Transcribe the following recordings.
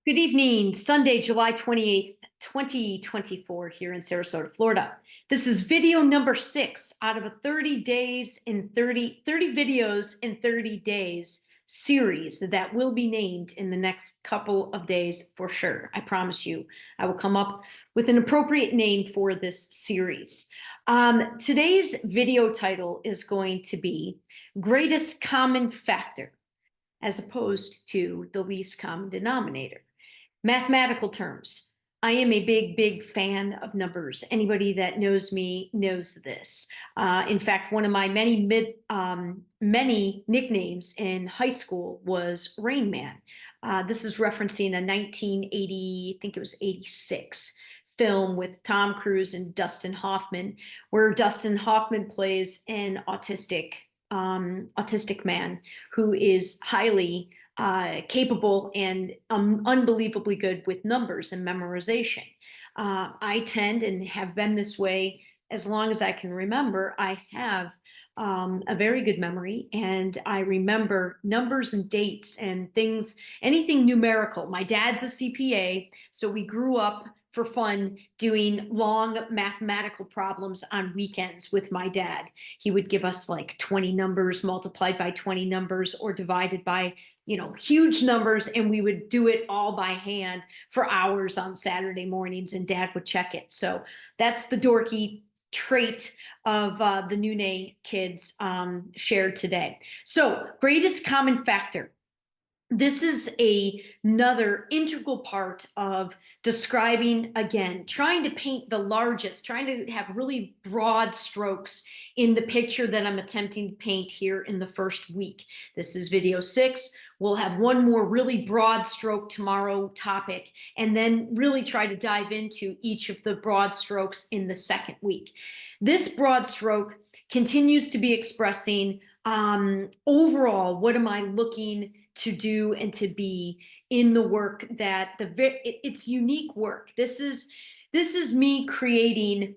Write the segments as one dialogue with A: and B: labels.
A: Good evening, Sunday, July 28th, 2024, here in Sarasota, Florida. This is video number 6 out of a 30 days in 30 videos in 30 days series that will be named in the next couple of days for sure. I promise you, I will come up with an appropriate name for this series. Today's video title is going to be Greatest Common Factor, as opposed to the least common denominator. Mathematical terms. I am a big fan of numbers. Anybody that knows me knows this. In fact, one of my many nicknames in high school was Rain Man. This is referencing a 1980, I think it was 86, film with Tom Cruise and Dustin Hoffman, where Dustin Hoffman plays an autistic man who is highly capable and unbelievably good with numbers and memorization. I tend and have been this way as long as I can remember. I have a very good memory, and I remember numbers and dates and things, anything numerical. My dad's a CPA, so we grew up for fun doing long mathematical problems on weekends with my dad. He would give us like 20 numbers multiplied by 20 numbers or divided by huge numbers, and we would do it all by hand for hours on Saturday mornings, and dad would check it. So that's the dorky trait of the Noune kids shared today. So greatest common factor. This is another integral part of describing, again, trying to paint the largest, trying to have really broad strokes in the picture that I'm attempting to paint here in the first week. This is video 6. We'll have one more really broad stroke tomorrow topic, and then really try to dive into each of the broad strokes in the second week. This broad stroke continues to be expressing overall, what am I looking to do and to be in the work that it's unique work. This is me creating.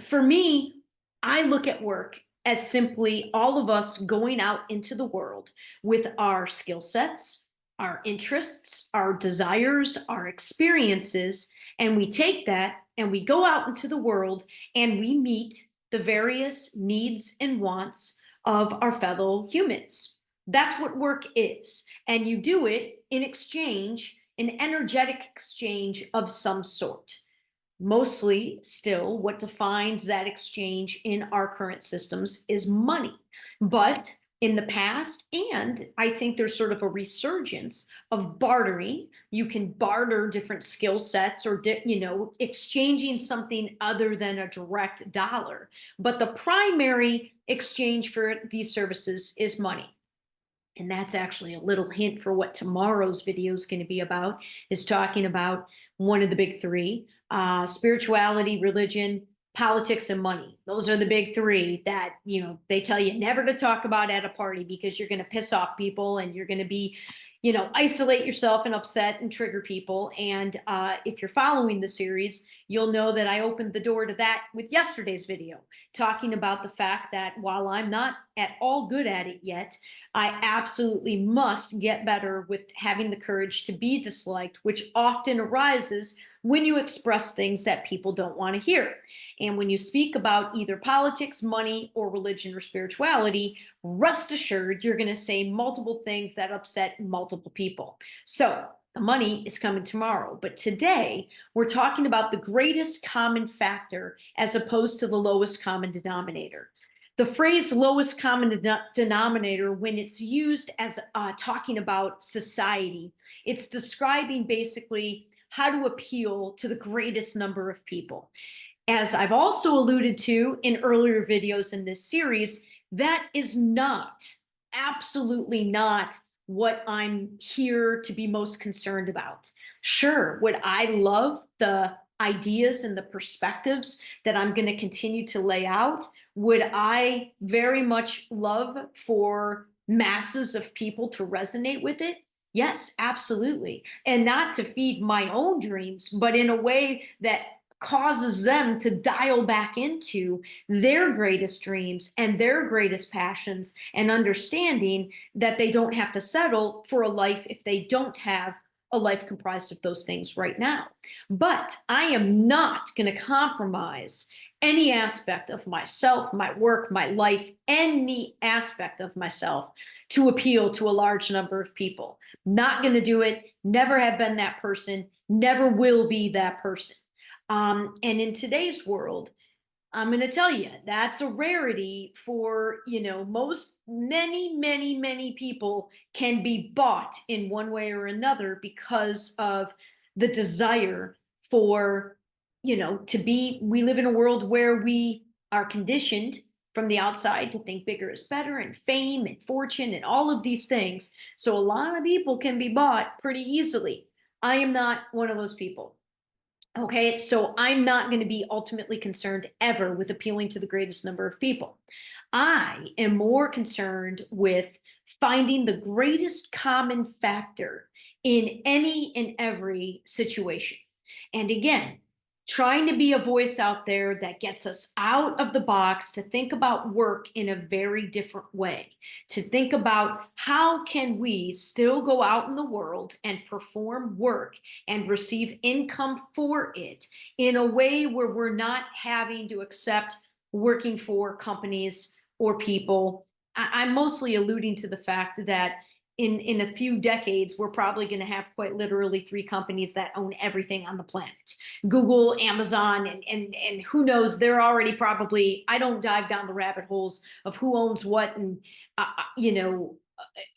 A: For me, I look at work as simply all of us going out into the world with our skill sets, our interests, our desires, our experiences, and we take that and we go out into the world and we meet the various needs and wants of our fellow humans. That's what work is. And you do it in exchange, an energetic exchange of some sort. Mostly still, what defines that exchange in our current systems is money. But in the past, and I think there's sort of a resurgence of bartering. You can barter different skill sets or, exchanging something other than a direct dollar. But the primary exchange for these services is money. And that's actually a little hint for what tomorrow's video is going to be about, is talking about one of the big three, spirituality, religion, politics, and money. Those are the big three that, they tell you never to talk about at a party because you're going to piss off people and you're going to be, isolate yourself and upset and trigger people. And if you're following the series, you'll know that I opened the door to that with yesterday's video, talking about the fact that while I'm not at all good at it yet, I absolutely must get better with having the courage to be disliked, which often arises when you express things that people don't want to hear. And when you speak about either politics, money, or religion or spirituality, rest assured you're going to say multiple things that upset multiple people. So the money is coming tomorrow. But today, we're talking about the greatest common factor as opposed to the lowest common denominator. The phrase lowest common denominator, when it's used as talking about society, it's describing basically how to appeal to the greatest number of people. As I've also alluded to in earlier videos in this series, that is not, absolutely not, what I'm here to be most concerned about. Sure, would I love the ideas and the perspectives that I'm going to continue to lay out? Would I very much love for masses of people to resonate with it? Yes, absolutely. And not to feed my own dreams, but in a way that causes them to dial back into their greatest dreams and their greatest passions, and understanding that they don't have to settle for a life if they don't have a life comprised of those things right now. But I am not going to compromise any aspect of myself, my work, my life, any aspect of myself to appeal to a large number of people. Not going to do it. Never have been that person. Never will be that person. And in today's world, I'm going to tell you, that's a rarity for, many people can be bought in one way or another because of the desire for, we live in a world where we are conditioned from the outside to think bigger is better and fame and fortune and all of these things. So a lot of people can be bought pretty easily. I am not one of those people. Okay, so I'm not going to be ultimately concerned ever with appealing to the greatest number of people. I am more concerned with finding the greatest common factor in any and every situation. And again, trying to be a voice out there that gets us out of the box to think about work in a very different way, to think about how can we still go out in the world and perform work and receive income for it in a way where we're not having to accept working for companies or people. I'm mostly alluding to the fact that in a few decades, we're probably going to have quite literally three companies that own everything on the planet: Google, Amazon, and who knows, they're already probably, I don't dive down the rabbit holes of who owns what, and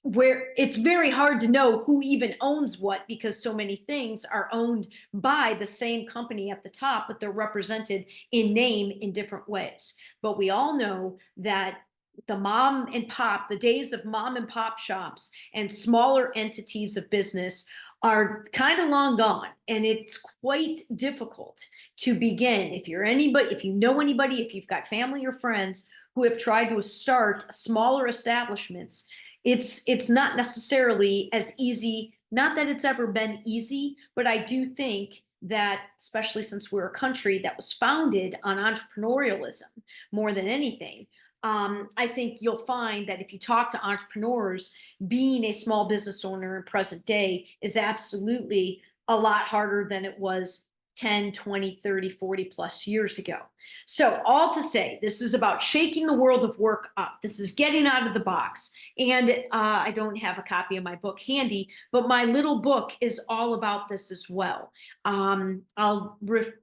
A: where it's very hard to know who even owns what, because so many things are owned by the same company at the top, but they're represented in name in different ways. But we all know that the days of mom and pop shops and smaller entities of business are kind of long gone. And it's quite difficult to begin. If you're anybody, if you know anybody, if you've got family or friends who have tried to start smaller establishments, it's not necessarily as easy. Not that it's ever been easy, but I do think that, especially since we're a country that was founded on entrepreneurialism more than anything, I think you'll find that if you talk to entrepreneurs, being a small business owner in present day is absolutely a lot harder than it was 10, 20, 30, 40 plus years ago. So, all to say, this is about shaking the world of work up. This is getting out of the box. And I don't have a copy of my book handy, but my little book is all about this as well. I'll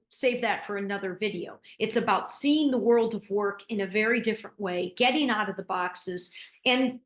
A: save that for another video. It's about seeing the world of work in a very different way, getting out of the boxes. And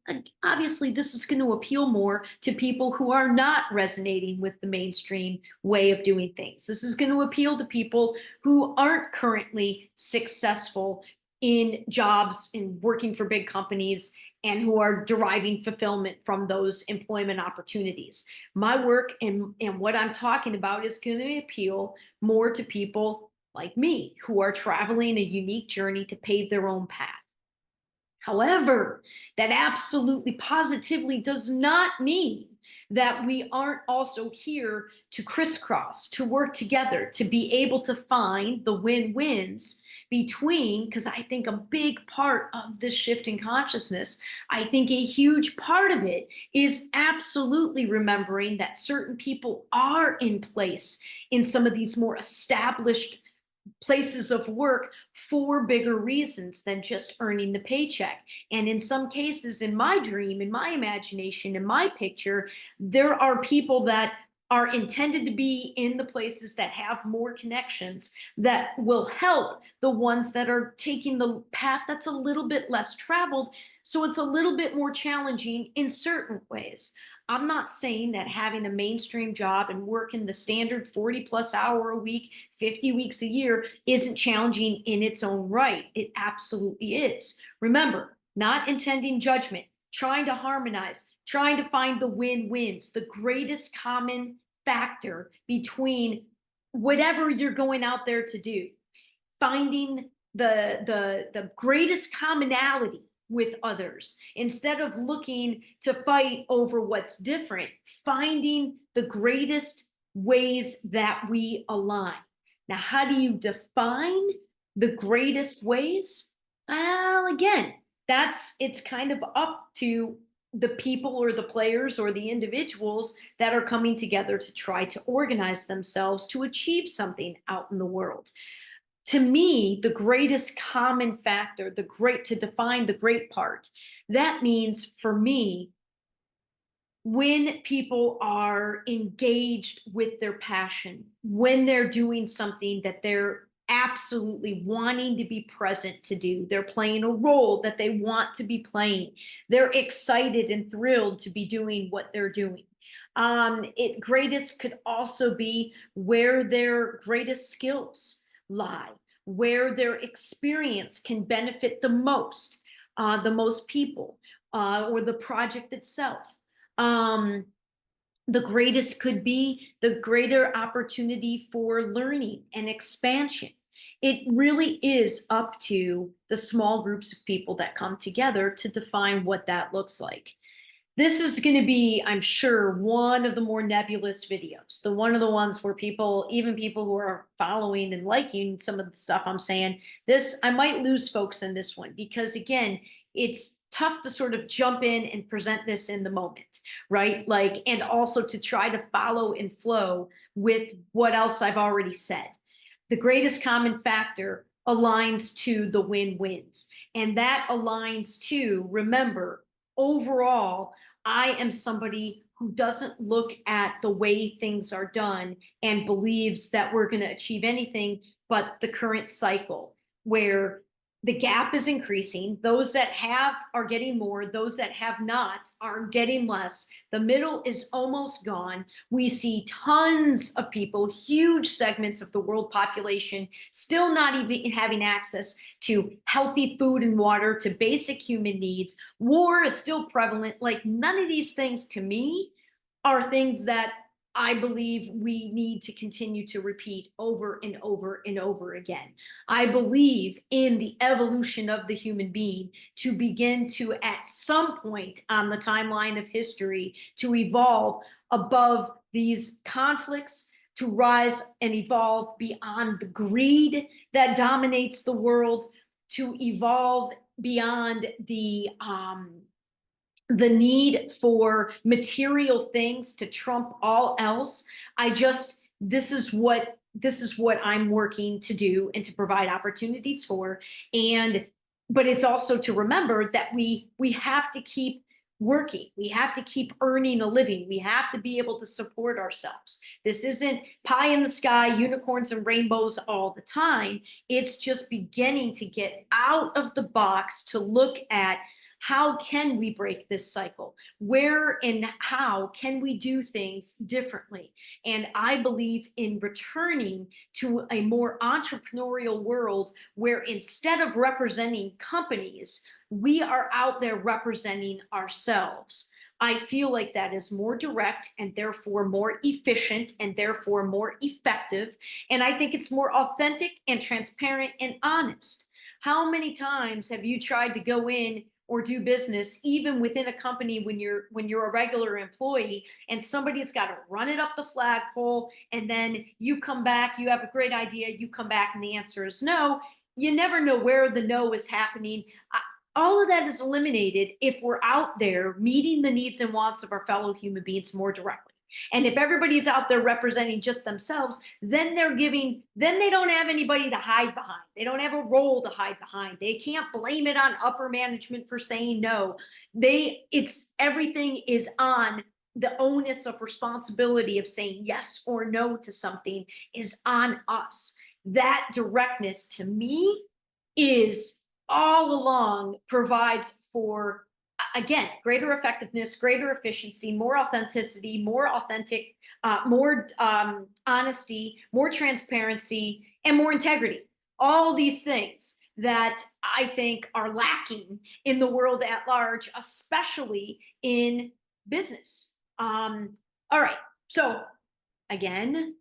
A: obviously, this is going to appeal more to people who are not resonating with the mainstream way of doing things. This is going to appeal to people who aren't currently successful in jobs and working for big companies and who are deriving fulfillment from those employment opportunities. My work and what I'm talking about is going to appeal more to people like me who are traveling a unique journey to pave their own path. However, that absolutely positively does not mean that we aren't also here to crisscross, to work together, to be able to find the win-wins between, because I think a big part of this shift in consciousness, I think a huge part of it is absolutely remembering that certain people are in place in some of these more established places of work for bigger reasons than just earning the paycheck. And in some cases, in my dream, in my imagination, in my picture, there are people that are intended to be in the places that have more connections that will help the ones that are taking the path that's a little bit less traveled. So it's a little bit more challenging in certain ways. I'm not saying that having a mainstream job and working the standard 40 plus hour a week, 50 weeks a year isn't challenging in its own right. It absolutely is. Remember, not intending judgment, trying to harmonize, trying to find the win-wins, the greatest common factor between whatever you're going out there to do, finding the greatest commonality with others instead of looking to fight over what's different, finding the greatest ways that we align. Now, how do you define the greatest ways? Well, again, it's kind of up to the people or the players or the individuals that are coming together to try to organize themselves to achieve something out in the world. To me, the greatest common factor, to define the great part, that means for me, when people are engaged with their passion, when they're doing something that they're absolutely wanting to be present to do, they're playing a role that they want to be playing, they're excited and thrilled to be doing what they're doing. It greatest could also be where their greatest skills lie, where their experience can benefit the most people, or the project itself. um, the greatest could be the greater opportunity for learning and expansion. It really is up to the small groups of people that come together to define what that looks like. This is going to be, I'm sure, one of the more nebulous videos. The one of the ones where people, even people who are following and liking some of the stuff I'm saying, this, I might lose folks in this one because, again, it's tough to sort of jump in and present this in the moment, right? Like, and also to try to follow and flow with what else I've already said. The greatest common factor aligns to the win-wins. And that aligns to, remember, overall, I am somebody who doesn't look at the way things are done and believes that we're going to achieve anything but the current cycle where the gap is increasing. Those that have are getting more. Those that have not are getting less. The middle is almost gone. We see tons of people, huge segments of the world population, still not even having access to healthy food and water, to basic human needs. War is still prevalent. Like, none of these things to me are things that I believe we need to continue to repeat over and over and over again. I believe in the evolution of the human being to begin to, at some point on the timeline of history, to evolve above these conflicts, to rise and evolve beyond the greed that dominates the world, to evolve beyond the need for material things to trump all else. This is what I'm working to do and to provide opportunities for. And but it's also to remember that we have to keep working. We have to keep earning a living. We have to be able to support ourselves. This isn't pie in the sky, unicorns and rainbows all the time. It's just beginning to get out of the box to look at, how can we break this cycle? Where and how can we do things differently? And I believe in returning to a more entrepreneurial world where, instead of representing companies, we are out there representing ourselves. I feel like that is more direct and therefore more efficient and therefore more effective. And I think it's more authentic and transparent and honest. How many times have you tried to go in or do business even within a company when you're a regular employee, and somebody's got to run it up the flagpole, and then you come back, you have a great idea, you come back and the answer is no? You never know where the no is happening. All of that is eliminated if we're out there meeting the needs and wants of our fellow human beings more directly. And if everybody's out there representing just themselves, then they don't have anybody to hide behind. They don't have a role to hide behind. They can't blame it on upper management for saying no. Everything is on the onus of responsibility of saying yes or no to something is on us. That directness, to me, is all along provides for, again, greater effectiveness, greater efficiency, more authenticity, more honesty, more transparency, and more integrity. All these things that I think are lacking in the world at large, especially in business. All right. So, again,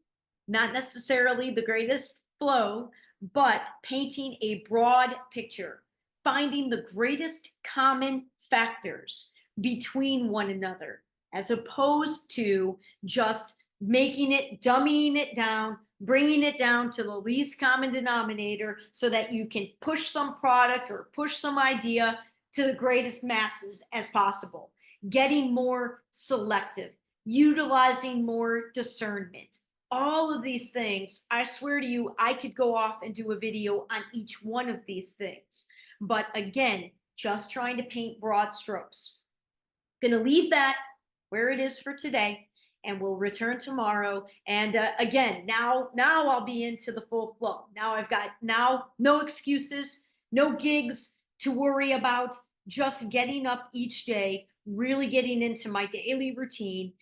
A: not necessarily the greatest flow, but painting a broad picture, finding the greatest common factors between one another, as opposed to just dummying it down, bringing it down to the least common denominator so that you can push some product or push some idea to the greatest masses as possible. getting more selective, utilizing more discernment. All of these things, I swear to you, I could go off and do a video on each one of these things. But again, just trying to paint broad strokes. Going to leave that where it is for today, and we'll return tomorrow. And again, now I'll be into the full flow. Now I've got no excuses, no gigs to worry about, just getting up each day, really getting into my daily routine,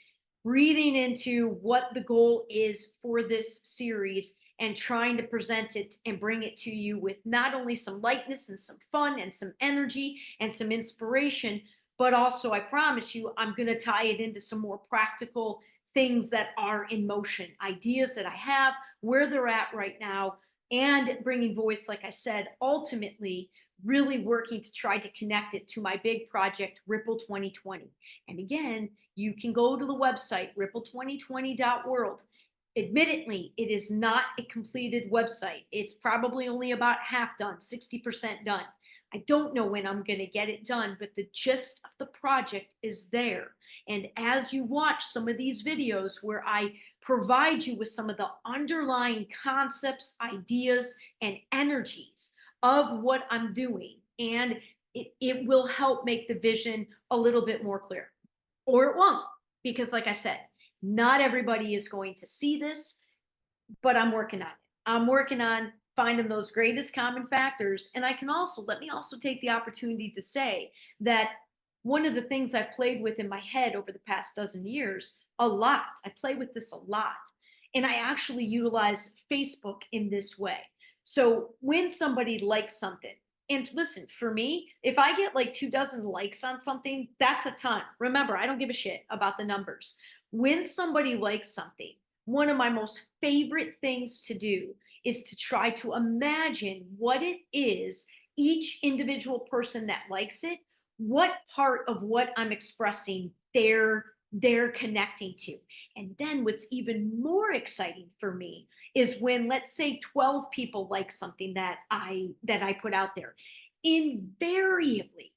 A: breathing into what the goal is for this series, and trying to present it and bring it to you with not only some lightness and some fun and some energy and some inspiration, but also I promise you, I'm going to tie it into some more practical things that are in motion, ideas that I have, where they're at right now, and bringing voice, like I said, ultimately really working to try to connect it to my big project, Ripple 2020. And again, you can go to the website, ripple2020.world. Admittedly, it is not a completed website. It's probably only about half done, 60% done. I don't know when I'm going to get it done, but the gist of the project is there. And as you watch some of these videos where I provide you with some of the underlying concepts, ideas, and energies of what I'm doing, and it will help make the vision a little bit more clear. Or it won't, because like I said, not everybody is going to see this, but I'm working on it. I'm working on finding those greatest common factors. And I can also, let me also take the opportunity to say that one of the things I've played with in my head over the past dozen years, a lot, I play with this a lot. And I actually utilize Facebook in this way. So when somebody likes something, and listen, for me, if I get like 2 dozen likes on something, that's a ton. Remember, I don't give a shit about the numbers. When somebody likes something, one of my most favorite things to do is to try to imagine what it is each individual person that likes it, what part of what I'm expressing they're connecting to. And then what's even more exciting for me is when, let's say, 12 people like something that I put out there. Invariably,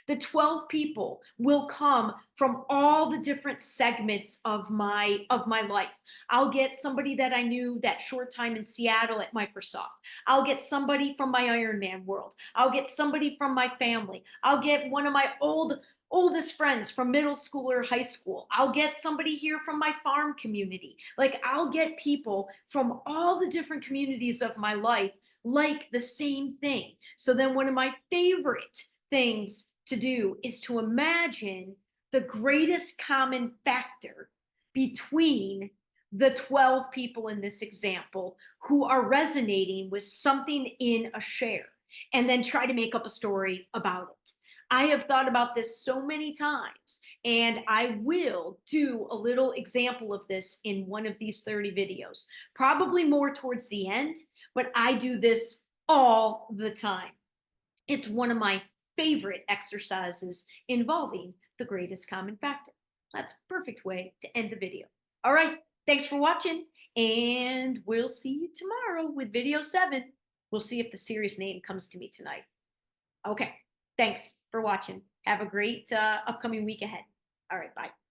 A: the 12 people will come from all the different segments of my life. I'll get somebody that I knew that short time in Seattle at Microsoft. I'll get somebody from my Ironman world. I'll get somebody from my family. I'll get one of my oldest friends from middle school or high school. I'll get somebody here from my farm community. Like, I'll get people from all the different communities of my life like the same thing. So then one of my favorite things to do is to imagine the greatest common factor between the 12 people in this example who are resonating with something in a share, and then try to make up a story about it. I have thought about this so many times, and I will do a little example of this in one of these 30 videos, probably more towards the end, but I do this all the time. It's one of my favorite exercises involving the greatest common factor. That's a perfect way to end the video. All right, thanks for watching, and we'll see you tomorrow with video 7. We'll see if the series name comes to me tonight. Okay, thanks for watching. Have a great upcoming week ahead. All right, bye.